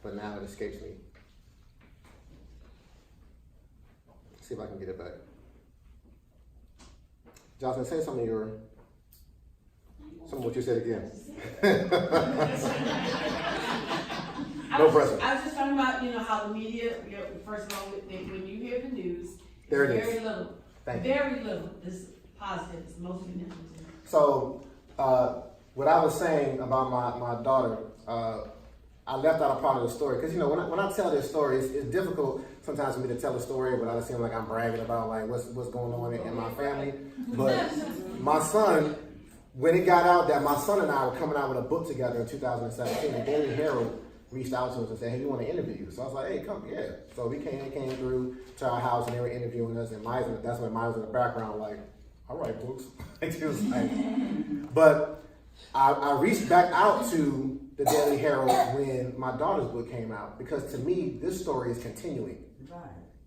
but now it escapes me. See if I can get it back. Jocelyn, say some of what you said again. No pressure. I was just talking about, how the media, first of all, when you hear the news, there it very is. little. Very little is positive. It's mostly negative. So, what I was saying about my daughter, I left out a part of the story because when I tell this story, it's difficult sometimes for me to tell a story without it seeming like I'm bragging about like what's going on in my family. But my son, when it got out that my son and I were coming out with a book together in 2017, the Daily Herald reached out to us and said, "Hey, we want to interview you." So I was like, "Hey, come, yeah." So we came through to our house and they were interviewing us, and that's when Maya was in the background, like, "All right, books." She was like, but I reached back out to the Daily Herald when my daughter's book came out because to me this story is continuing. Right.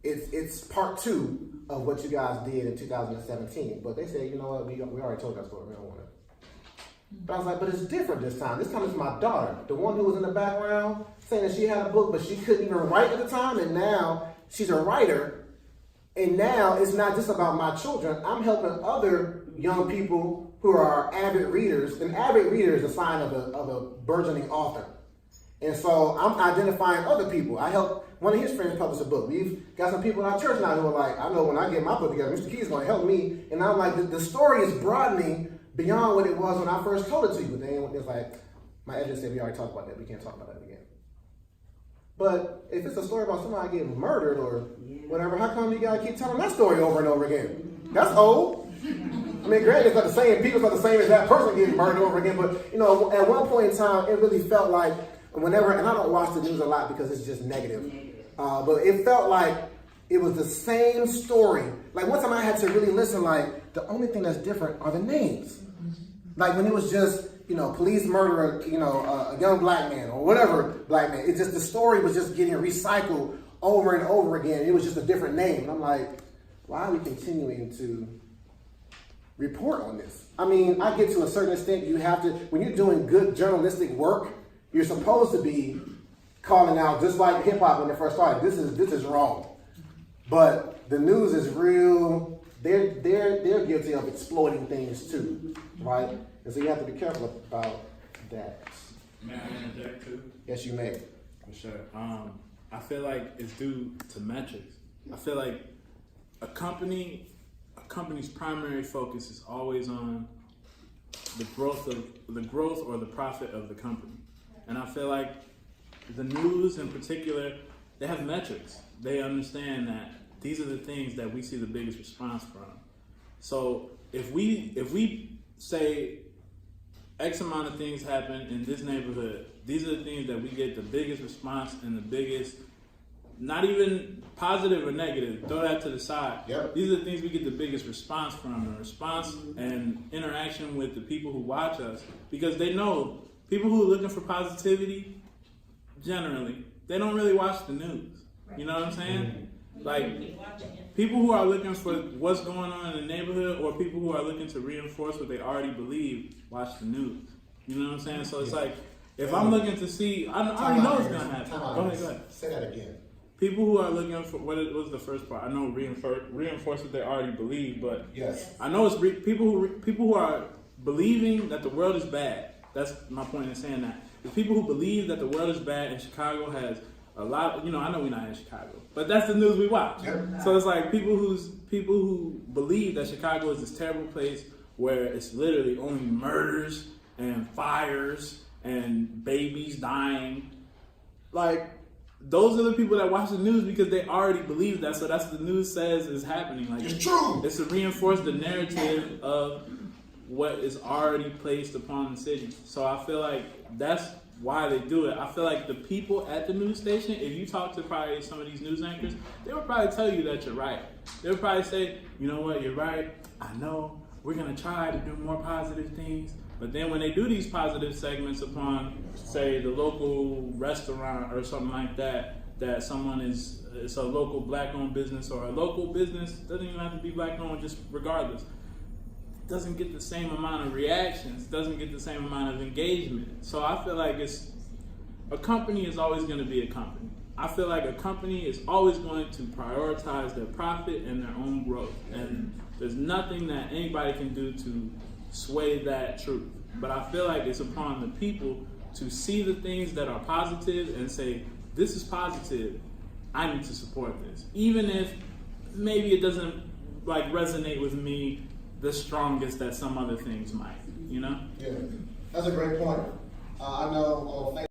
It's part 2 of what you guys did in 2017. But they said, you know what, we already told that story. We don't want it. But I was like, but it's different this time. This time it's my daughter, the one who was in the background saying that she had a book, but she couldn't even write at the time, and now she's a writer. And now it's not just about my children. I'm helping other young people who are avid readers. An avid reader is a sign of a burgeoning author. And so I'm identifying other people. I helped one of his friends publish a book. We've got some people in our church now who are like, I know when I get my book together, Mr. Key's going to help me. And I'm like, the story is broadening beyond what it was when I first told it to you. But then it's like, my editor said, we already talked about that. We can't talk about that again. But if it's a story about somebody getting murdered or whatever, how come you gotta keep telling that story over and over again? That's old. I mean, granted, it's not the same. People's not the same as that person getting murdered over again. But at one point in time, it really felt like whenever, and I don't watch the news a lot because it's just negative. But it felt like it was the same story. Like one time I had to really listen. Like the only thing that's different are the names. Like when it was just, police murder, a young black man or whatever black man. It's just the story was just getting recycled over and over again. It was just a different name. And I'm like, why are we continuing to report on this? I mean, I get to a certain extent, you have to, when you're doing good journalistic work, you're supposed to be calling out, just like hip hop when it first started, this is wrong. But the news is real, they're guilty of exploiting things too, right? And so you have to be careful about that. May I interject too? Yes, you may. For sure. I feel like it's due to metrics. I feel like a company's primary focus is always on the growth or the profit of the company. And I feel like the news in particular, they have metrics. They understand that these are the things that we see the biggest response from. So if we say X amount of things happen in this neighborhood, these are the things that we get the biggest response and the biggest, not even positive or negative, throw that to the side. Yep. These are the things we get the biggest response from, the response and interaction with the people who watch us, because they know people who are looking for positivity, generally, they don't really watch the news. You know what I'm saying? Like, people who are looking for what's going on in the neighborhood or people who are looking to reinforce what they already believe, watch the news. You know what I'm saying? So it's like, if I'm looking to see, I already know it's going to happen. Go ahead. Say that again. People who are looking for, what was the first part? I know reinforce what they already believe, but yes. I know it's people who are believing that the world is bad. That's my point in saying that. The people who believe that the world is bad, and Chicago has a lot, I know we're not in Chicago, but that's the news we watch. Yep. So it's like people who believe that Chicago is this terrible place where it's literally only murders and fires and babies dying. Like, those are the people that watch the news because they already believe that. So that's what the news says is happening. Like, it's true. It's to reinforce the narrative of what is already placed upon the city. So I feel like that's why they do it. I feel like the people at the news station, if you talk to probably some of these news anchors, they would probably tell you that you're right. They would probably say, you know what, you're right. I know we're going to try to do more positive things. But then when they do these positive segments upon, say, the local restaurant or something like that someone it's a local black-owned business or a local business, doesn't even have to be black-owned, just regardless, doesn't get the same amount of reactions, doesn't get the same amount of engagement. So I feel like a company is always going to be a company. I feel like a company is always going to prioritize their profit and their own growth. And there's nothing that anybody can do to sway that truth. But I feel like it's upon the people to see the things that are positive and say, this is positive, I need to support this. Even if maybe it doesn't like resonate with me the strongest that some other things might, you know? Yeah, that's a great point. I know on